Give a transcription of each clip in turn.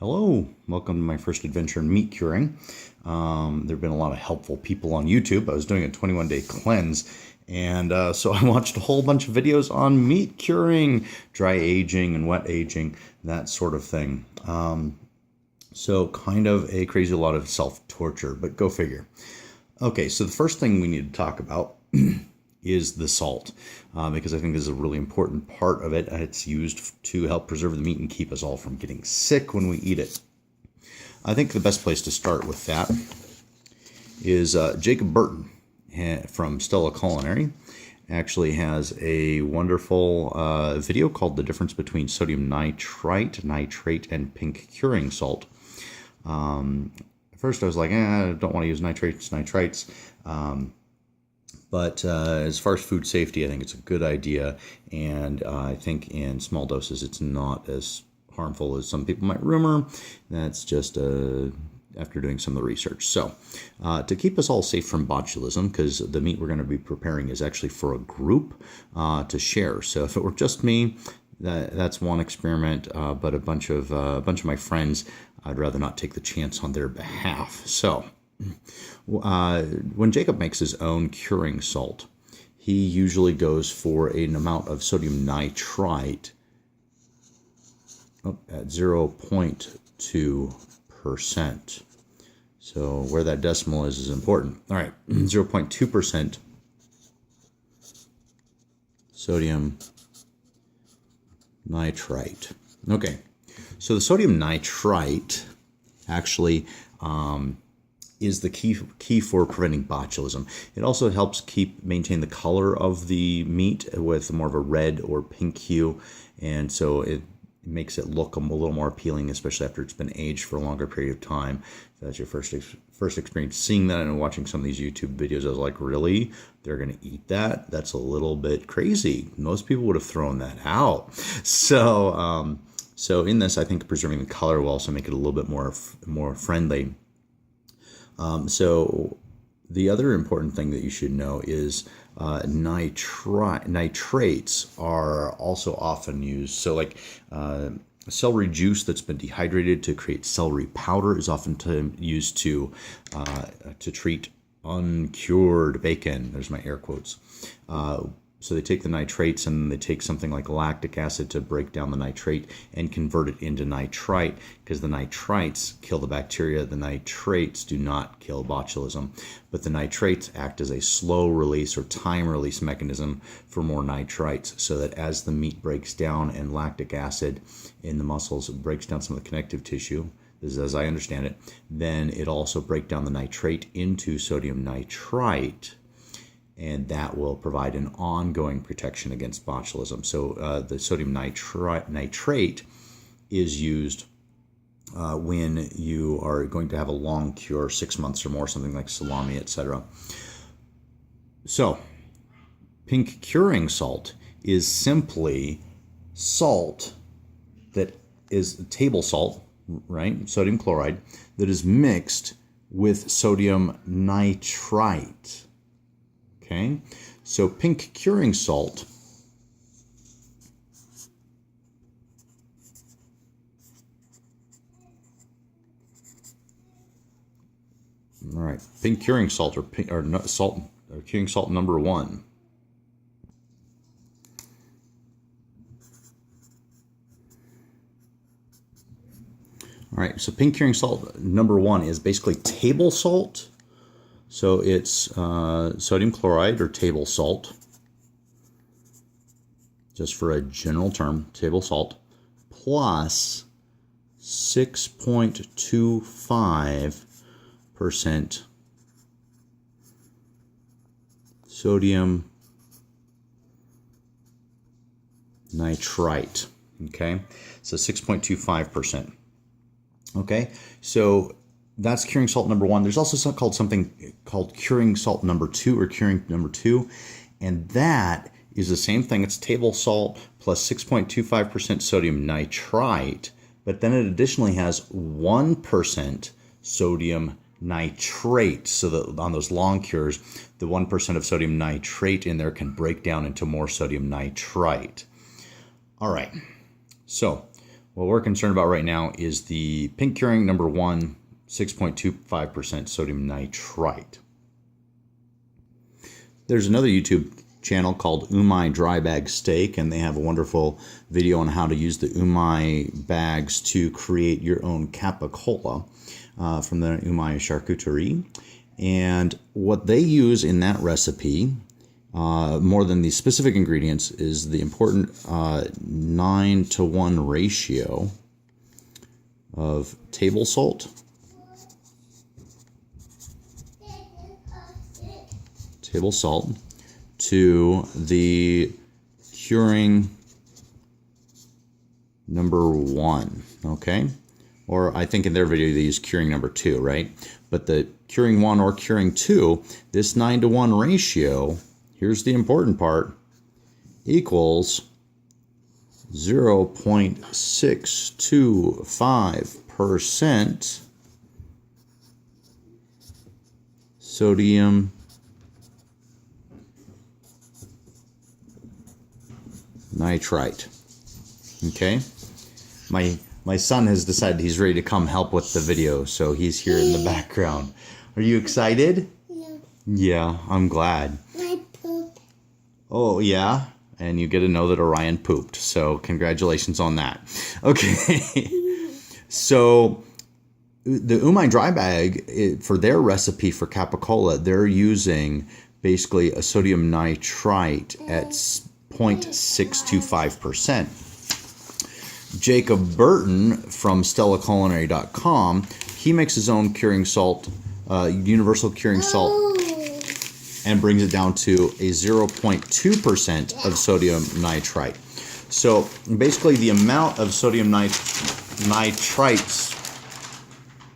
Hello, welcome to my first adventure in meat curing. There have been a lot of helpful people on YouTube. I was doing a 21-day cleanse, and so I watched a whole bunch of videos on meat curing, dry aging and wet aging, that sort of thing. So kind of a crazy lot of self-torture, but go figure. Okay, so the first thing we need to talk about is the salt, because I think this is a really important part of it. It's used to help preserve the meat and keep us all from getting sick when we eat it. I think the best place to start with that is Jacob Burton from Stella Culinary. Actually has a wonderful video called The Difference Between Sodium Nitrite, Nitrate, and Pink Curing Salt. At first I was like, I don't want to use nitrites. But as far as food safety, I think it's a good idea. And I think in small doses, it's not as harmful as some people might rumor. That's just after doing some of the research. So to keep us all safe from botulism, because the meat we're going to be preparing is actually for a group to share. So if it were just me, that's one experiment. But a bunch of my friends, I'd rather not take the chance on their behalf. So when Jacob makes his own curing salt, he usually goes for an amount of sodium nitrite at 0.2%. So where that decimal is important. All right, 0.2% sodium nitrite. Okay, so the sodium nitrite actually is the key for preventing botulism. It also helps maintain the color of the meat with more of a red or pink hue, and so it makes it look a little more appealing, especially after it's been aged for a longer period of time. If that's your first experience seeing that and watching some of these YouTube videos, I was like, really? They're going to eat that? That's a little bit crazy. Most people would have thrown that out. So in this, I think preserving the color will also make it a little bit more friendly. So the other important thing that you should know is nitrates are also often used. So like celery juice that's been dehydrated to create celery powder is often used to treat uncured bacon. There's my air quotes. So they take the nitrates and they take something like lactic acid to break down the nitrate and convert it into nitrite, because the nitrites kill the bacteria. The nitrates do not kill botulism, but the nitrates act as a slow release or time release mechanism for more nitrites, so that as the meat breaks down and lactic acid in the muscles breaks down some of the connective tissue, this is as I understand it, then it also breaks down the nitrate into sodium nitrite, and that will provide an ongoing protection against botulism. So the sodium nitrate is used when you are going to have a long cure, 6 months or more, something like salami, etc. So pink curing salt is simply salt that is table salt, right? Sodium chloride that is mixed with sodium nitrite. Okay, so pink curing salt all right, pink curing salt or curing salt number 1. All right, so pink curing salt number 1 is basically table salt. So it's sodium chloride or table salt, just for a general term, table salt, plus 6.25% sodium nitrite. Okay, so 6.25%. Okay, so that's curing salt number 1. There's also something called curing salt number 2 or curing number 2. And that is the same thing. It's table salt plus 6.25% sodium nitrite. But then it additionally has 1% sodium nitrate. So that on those long cures, the 1% of sodium nitrate in there can break down into more sodium nitrite. All right. So What we're concerned about right now is the pink curing number 1, 6.25% sodium nitrite. There's another YouTube channel called Umai Dry Bag Steak, and they have a wonderful video on how to use the Umai bags to create your own capicola from the Umai Charcuterie. And what they use in that recipe, more than the specific ingredients, is the important 9-to-1 ratio of table salt, to the curing number 1, okay? Or I think in their video they use curing number 2, right? But the curing 1 or curing 2, this 9-to-1 ratio, here's the important part, equals 0.625% sodium nitrite. Okay, my son has decided he's ready to come help with the video, so he's here in the background. Are you excited? Yeah. Yeah, I'm glad. I pooped. Oh yeah, and you get to know that Orion pooped, so congratulations on that. Okay, so the Umai Dry Bag, for their recipe for capicola, they're using basically a sodium nitrite at 0.625%. Jacob Burton from StellaCulinary.com, he makes his own curing salt, universal curing salt, and brings it down to a 0.2% of sodium nitrite. So basically the amount of sodium nitrites,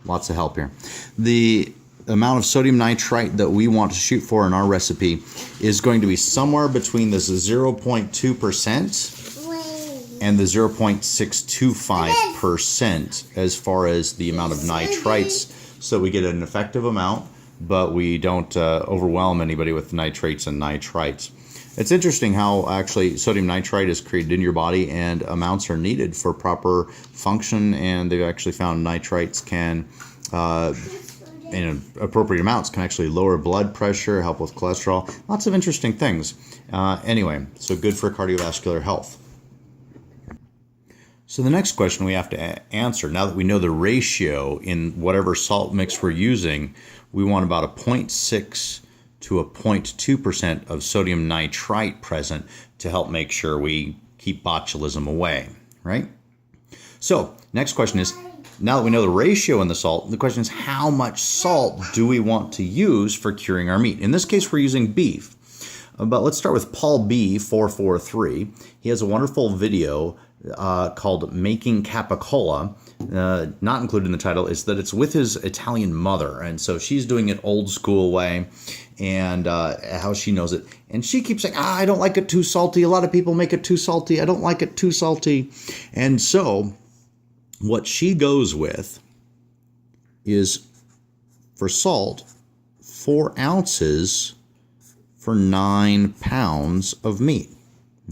lots of help here, the amount of sodium nitrite that we want to shoot for in our recipe is going to be somewhere between this 0.2% and the 0.625% as far as the amount of nitrites, so we get an effective amount, but we don't overwhelm anybody with nitrates and nitrites. It's interesting how actually sodium nitrite is created in your body and amounts are needed for proper function, and they've actually found nitrites can in appropriate amounts can actually lower blood pressure, help with cholesterol, lots of interesting things. Anyway, so good for cardiovascular health. So the next question we have to answer, now that we know the ratio in whatever salt mix we're using, we want about a 0.6 to a 0.2% of sodium nitrite present to help make sure we keep botulism away, right? So next question is, now that we know the ratio in the salt, the question is how much salt do we want to use for curing our meat? In this case, we're using beef. But let's start with Paul B 443. He has a wonderful video called Making Capicola. Not included in the title is that it's with his Italian mother. And so she's doing it old school way and how she knows it. And she keeps saying, I don't like it too salty. A lot of people make it too salty. I don't like it too salty. And so what she goes with is, for salt, 4 ounces for 9 pounds of meat.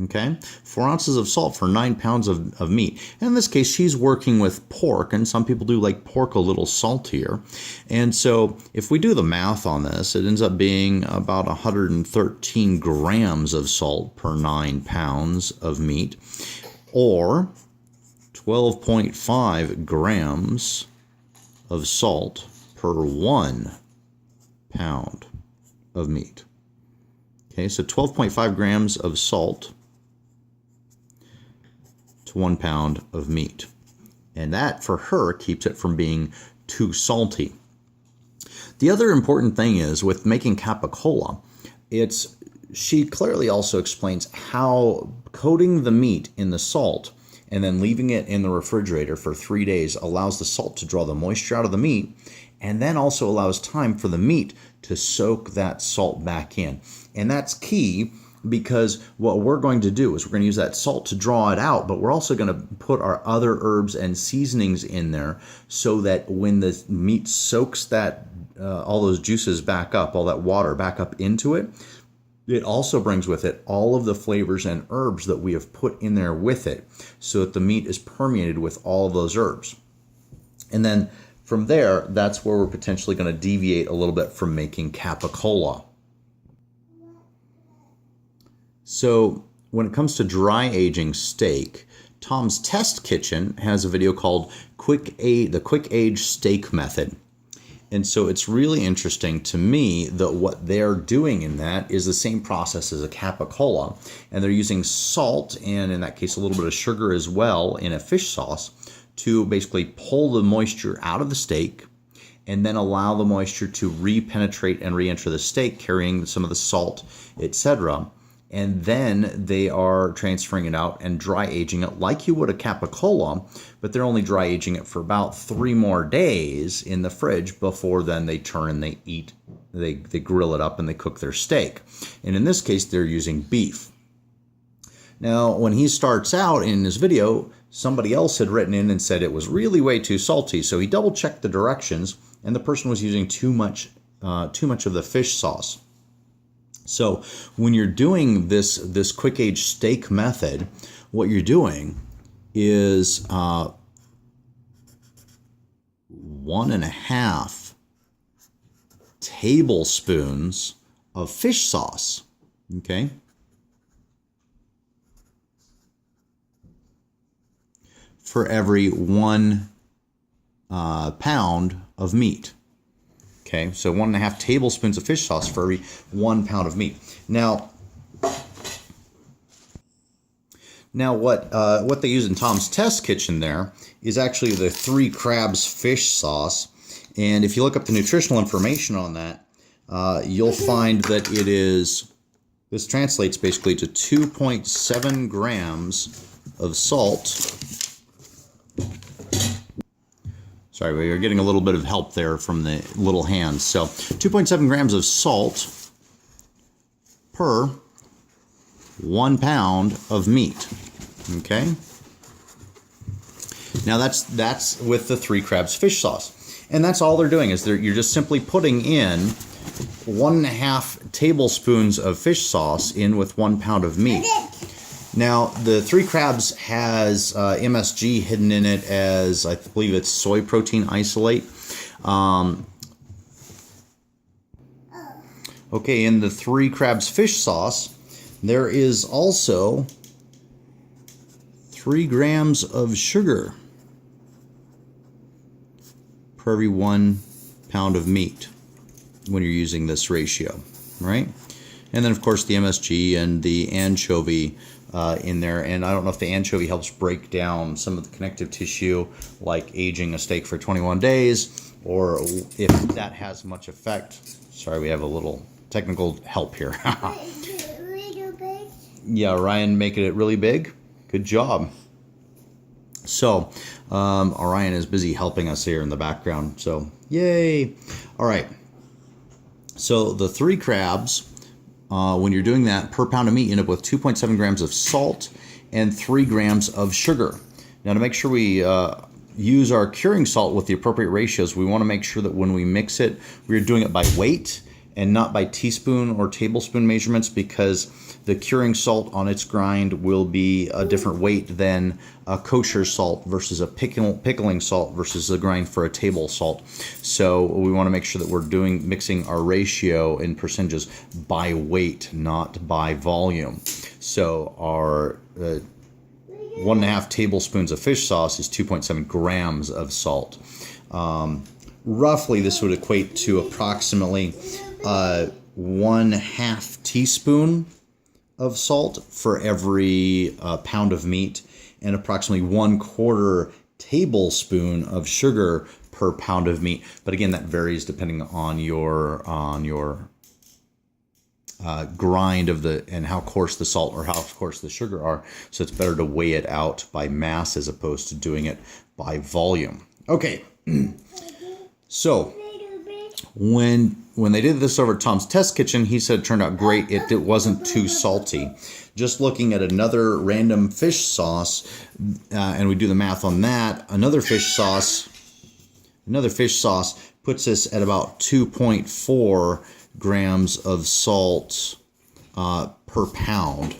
Okay, 4 ounces of salt for 9 pounds of meat. And in this case, she's working with pork, and some people do like pork a little saltier. And so if we do the math on this, it ends up being about 113 grams of salt per 9 pounds of meat, or 12.5 grams of salt per 1 pound of meat. Okay, so 12.5 grams of salt to 1 pound of meat. And that, for her, keeps it from being too salty. The other important thing is, with making capicola, she clearly also explains how coating the meat in the salt and then leaving it in the refrigerator for 3 days allows the salt to draw the moisture out of the meat, and then also allows time for the meat to soak that salt back in. And that's key, because what we're going to do is we're going to use that salt to draw it out, but we're also going to put our other herbs and seasonings in there so that when the meat soaks that all those juices back up, all that water back up into it, It also brings with it all of the flavors and herbs that we have put in there with it, so that the meat is permeated with all of those herbs. And then from there, that's where we're potentially going to deviate a little bit from making capicola. So when it comes to dry aging steak, Tom's Test Kitchen has a video called the Quick Age Steak Method. And so it's really interesting to me that what they're doing in that is the same process as a capicola. And they're using salt and, in that case, a little bit of sugar as well in a fish sauce to basically pull the moisture out of the steak and then allow the moisture to re-penetrate and re-enter the steak, carrying some of the salt, etc. And then they are transferring it out and dry aging it like you would a capicola, but they're only dry aging it for about 3 more days in the fridge before then they turn and they eat, they grill it up and they cook their steak. And in this case, they're using beef. Now, when he starts out in his video, somebody else had written in and said it was really way too salty. So he double checked the directions and the person was using too much of the fish sauce. So when you're doing this quick age steak method, what you're doing is 1.5 tablespoons of fish sauce, okay? For every 1 pound of meat. Okay, so 1.5 tablespoons of fish sauce for every 1 pound of meat. Now what they use in Tom's Test Kitchen there is actually the Three Crabs fish sauce. And if you look up the nutritional information on that, you'll find that this translates basically to 2.7 grams of salt. Sorry, we are getting a little bit of help there from the little hands. So 2.7 grams of salt per 1 pound of meat. Okay? Now that's with the Three Crabs fish sauce. And that's all they're doing is you're just simply putting in 1.5 tablespoons of fish sauce in with 1 pound of meat. Now, the Three Crabs has MSG hidden in it as, I believe it's soy protein isolate. Okay, in the Three Crabs fish sauce, there is also 3 grams of sugar per every 1 pound of meat when you're using this ratio, right? And then, of course, the MSG and the anchovy in there, and I don't know if the anchovy helps break down some of the connective tissue, like aging a steak for 21 days, or if that has much effect. Sorry, we have a little technical help here. Yeah, Ryan making it really big. Good job. So, Orion is busy helping us here in the background, so yay. All right. So the Three Crabs, when you're doing that, per pound of meat, you end up with 2.7 grams of salt and 3 grams of sugar. Now, to make sure we use our curing salt with the appropriate ratios, we want to make sure that when we mix it, we're doing it by weight and not by teaspoon or tablespoon measurements, because the curing salt on its grind will be a different weight than a kosher salt versus a pickling salt versus a grind for a table salt. So we want to make sure that we're mixing our ratio in percentages by weight, not by volume. So our 1.5 tablespoons of fish sauce is 2.7 grams of salt. Roughly, this would equate to approximately 1/2 teaspoon of salt for every pound of meat, and approximately 1/4 tablespoon of sugar per pound of meat. But again, that varies depending on your grind of and how coarse the salt or how coarse the sugar are. So it's better to weigh it out by mass as opposed to doing it by volume. Okay. So when they did this over at Tom's Test Kitchen, he said it turned out great. It wasn't too salty. Just looking at another random fish sauce, and we do the math on that, another fish sauce puts us at about 2.4 grams of salt per pound,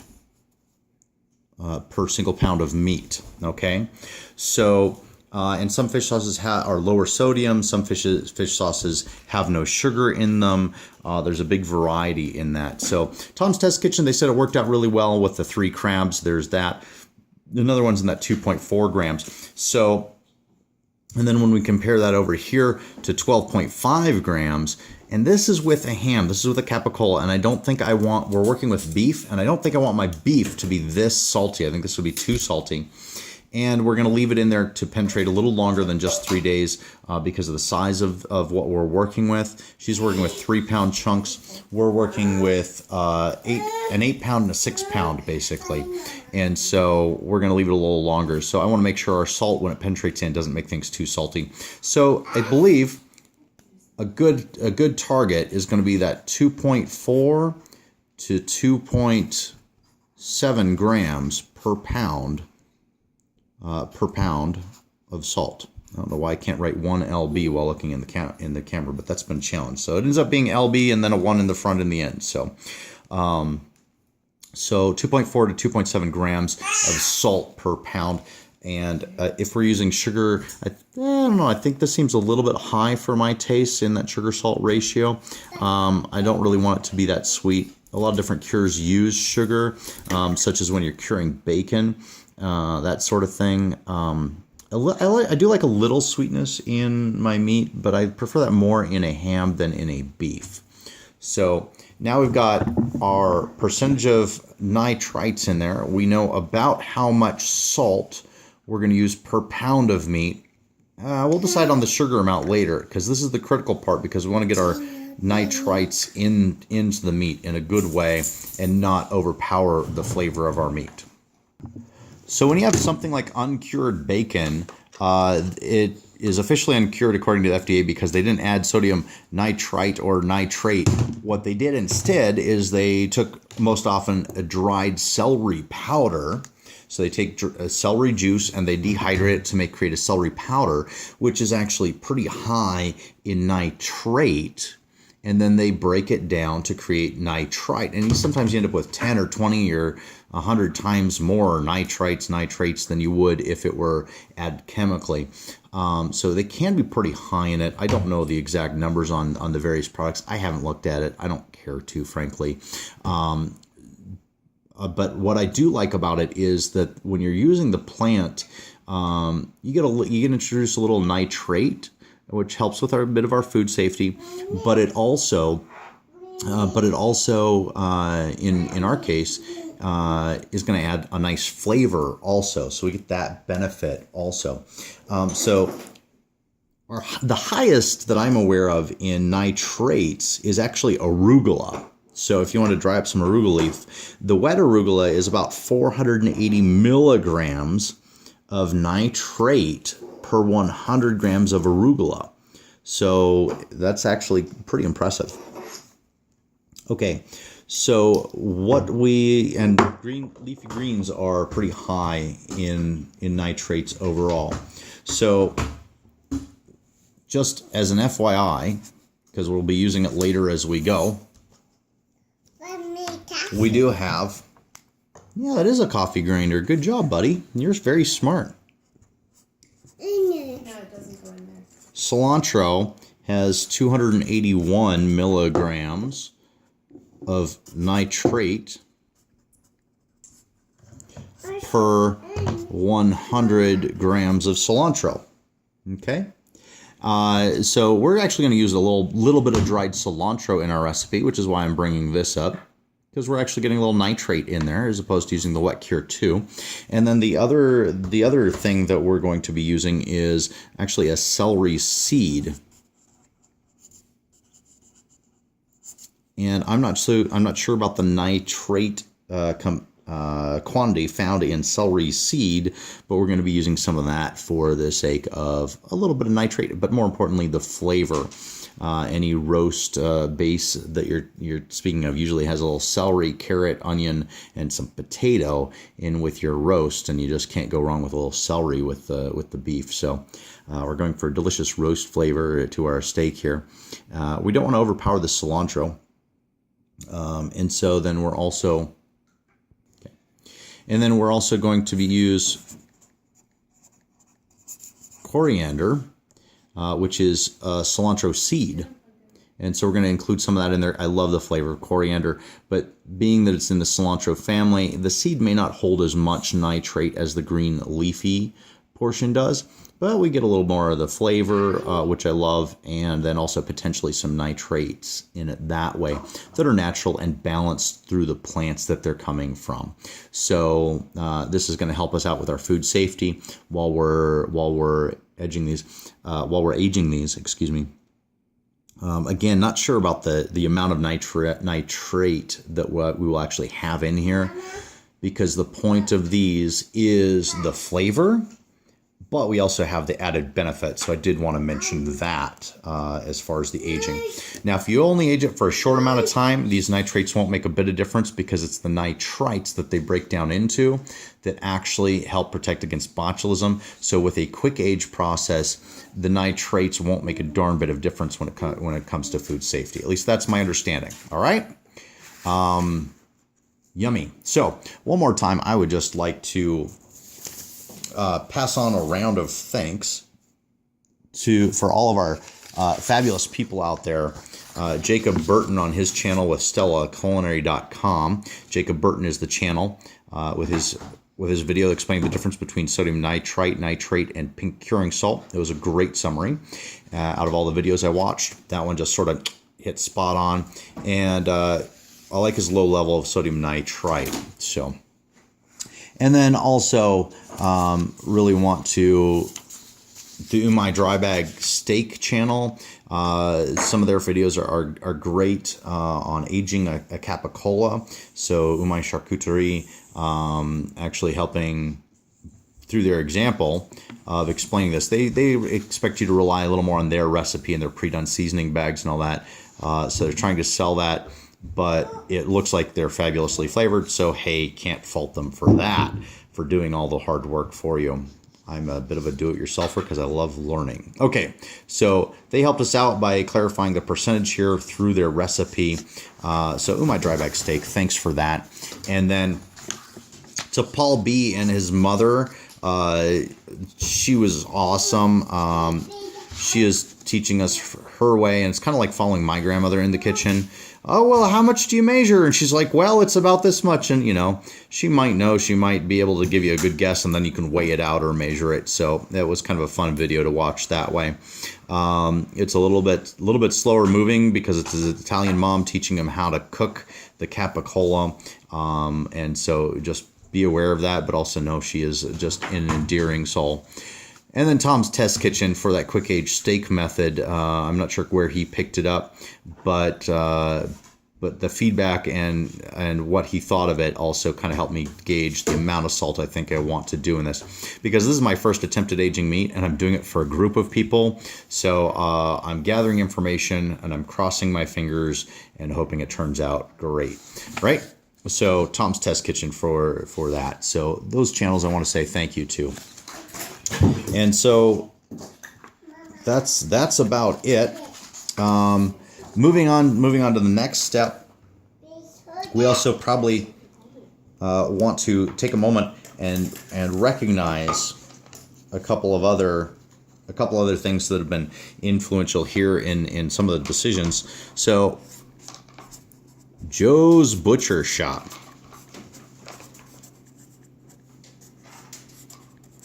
per single pound of meat. Okay, so and some fish sauces are lower sodium. Some fish sauces have no sugar in them. There's a big variety in that. So Tom's Test Kitchen, they said it worked out really well with the 3 crabs. There's that. Another one's in that 2.4 grams. So, and then when we compare that over here to 12.5 grams, and this is with a ham, this is with a capicola, and I don't think we're working with beef, and I don't think I want my beef to be this salty. I think this would be too salty. And we're going to leave it in there to penetrate a little longer than just 3 days because of the size of what we're working with. She's working with 3-pound chunks. We're working with an 8-pound and a 6-pound, basically. And so we're going to leave it a little longer. So I want to make sure our salt, when it penetrates in, doesn't make things too salty. So I believe a good target is going to be that 2.4 to 2.7 grams per pound of salt. I don't know why I can't write 1 lb while looking in the camera, but that's been a challenge. So it ends up being lb and then a 1 in the front and the end. So 2.4 to 2.7 grams of salt per pound. And if we're using sugar, I don't know, I think this seems a little bit high for my taste in that sugar-salt ratio. I don't really want it to be that sweet. A lot of different cures use sugar, such as when you're curing bacon, that sort of thing. I do like a little sweetness in my meat, but I prefer that more in a ham than in a beef. So now we've got our percentage of nitrites in there. We know about how much salt we're going to use per pound of meat. We'll decide on the sugar amount later, because this is the critical part, because we want to get our nitrites into the meat in a good way and not overpower the flavor of our meat. So when you have something like uncured bacon, it is officially uncured according to the FDA because they didn't add sodium nitrite or nitrate. What they did instead is they took, most often, a dried celery powder. So they take celery juice and they dehydrate it to create a celery powder, which is actually pretty high in nitrate. And then they break it down to create nitrite. And sometimes you end up with 10 or 20 or 100 times more nitrates than you would if it were added chemically. So they can be pretty high in it. I don't know the exact numbers on the various products. I haven't looked at it. I don't care to, frankly. But what I do like about it is that when you're using the plant, you can introduce a little nitrate, which helps with a bit of our food safety. But it also, in our case, is going to add a nice flavor also. So we get that benefit also. The highest that I'm aware of in nitrates is actually arugula. So if you want to dry up some arugula leaf, the wet arugula is about 480 milligrams of nitrate per 100 grams of arugula. So that's actually pretty impressive. Okay, so leafy greens are pretty high in nitrates overall. So just as an FYI, because we'll be using it later as we go, we do have, that is a coffee grinder. Good job, buddy. You're very smart. No, it doesn't go in there. Cilantro has 281 milligrams of nitrate per 100 grams of cilantro. Okay? So we're actually going to use a little bit of dried cilantro in our recipe, which is why I'm bringing this up, because we're actually getting a little nitrate in there as opposed to using the wet cure too. And then the other thing that we're going to be using is actually a celery seed. And I'm not sure about the nitrate quantity found in celery seed, but we're going to be using some of that for the sake of a little bit of nitrate, but more importantly, the flavor. Any roast base that you're speaking of usually has a little celery, carrot, onion, and some potato in with your roast, and you just can't go wrong with a little celery with the beef. So we're going for a delicious roast flavor to our steak here. We don't want to overpower the cilantro. And so then we're also, going to use coriander, which is cilantro seed. And so we're going to include some of that in there. I love the flavor of coriander, but being that it's in the cilantro family, the seed may not hold as much nitrate as the green leafy portion does, but we get a little more of the flavor, which I love, and then also potentially some nitrates in it that way that are natural and balanced through the plants that they're coming from. So this is going to help us out with our food safety while we're aging these, excuse me. Again, not sure about the amount of nitrate that we will actually have in here, because the point of these is the flavor, but we also have the added benefit. So I did want to mention that as far as the aging. Now, if you only age it for a short amount of time, these nitrates won't make a bit of difference, because it's the nitrites that they break down into that actually help protect against botulism. So with a quick age process, the nitrates won't make a darn bit of difference when it comes to food safety. At least that's my understanding. All right. Yummy. So one more time, I would just like to pass on a round of thanks for all of our fabulous people out there. Jacob Burton on his channel with StellaCulinary.com. Jacob Burton is the channel with his video explaining the difference between sodium nitrite, nitrate, and pink curing salt. It was a great summary out of all the videos I watched. That one just sort of hit spot on, and I like his low level of sodium nitrite. So. And then also really want to the Umai Dry Bag Steak channel. Some of their videos are great on aging a capicola. So Umai Charcuterie actually helping through their example of explaining this. They expect you to rely a little more on their recipe and their pre-done seasoning bags and all that. So they're trying to sell that, but it looks like they're fabulously flavored. So, hey, can't fault them for that, for doing all the hard work for you. I'm a bit of a do-it-yourselfer because I love learning. Okay, so they helped us out by clarifying the percentage here through their recipe. So Umai Dry Bag Steak, thanks for that. And then to Paul B. and his mother, she was awesome. She is teaching us her way, and it's kind of like following my grandmother in the kitchen. Oh, well, how much do you measure? And she's like, well, it's about this much. And, you know, she might be able to give you a good guess, and then you can weigh it out or measure it. So that was kind of a fun video to watch that way. It's a little bit slower moving because it's an Italian mom teaching him how to cook the capicola. And so just be aware of that, but also know she is just an endearing soul. And then Tom's Test Kitchen for that quick age steak method. I'm not sure where he picked it up, but the feedback and what he thought of it also kind of helped me gauge the amount of salt I think I want to do in this, because this is my first attempt at aging meat, and I'm doing it for a group of people. So I'm gathering information and I'm crossing my fingers and hoping it turns out great, right? So Tom's Test Kitchen for that. So those channels I want to say thank you to. And so that's about it. Moving on to the next step. We also probably want to take a moment and recognize a couple of other things that have been influential here in some of the decisions. So Joe's Butcher Shop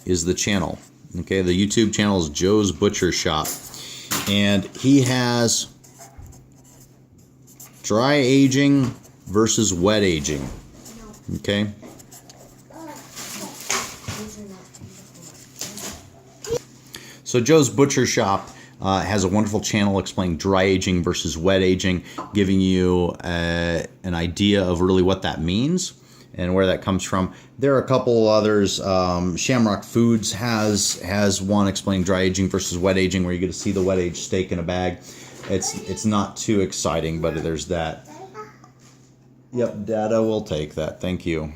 is the channel. Okay, the YouTube channel is Joe's Butcher Shop, and he has dry aging versus wet aging. Okay. So Joe's Butcher Shop has a wonderful channel explaining dry aging versus wet aging, giving you an idea of really what that means and where that comes from. There are a couple others. Shamrock Foods has one explaining dry aging versus wet aging, where you get to see the wet aged steak in a bag. It's not too exciting, but there's that. Yep, Dada will take that. Thank you.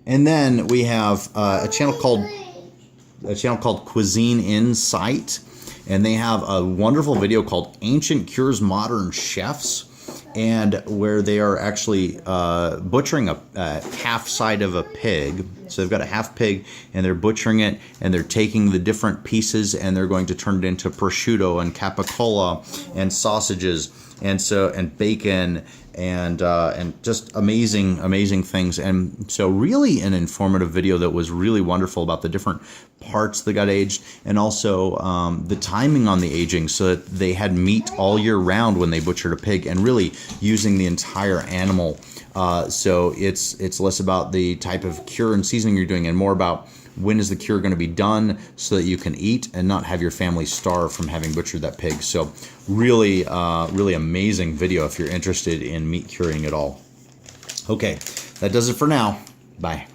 And then we have a channel called Cuisine Insight, and they have a wonderful video called Ancient Cures Modern Chefs. and where they are actually butchering a half side of a pig. So they've got a half pig and they're butchering it, and they're taking the different pieces and they're going to turn it into prosciutto and capicola and sausages and bacon and just amazing things. And so really an informative video that was really wonderful about the different parts that got aged, and also the timing on the aging, so that they had meat all year round when they butchered a pig, and really using the entire animal. So it's less about the type of cure and seasoning you're doing and more about when is the cure going to be done so that you can eat and not have your family starve from having butchered that pig. So really amazing video if you're interested in meat curing at all. Okay, that does it for now. Bye.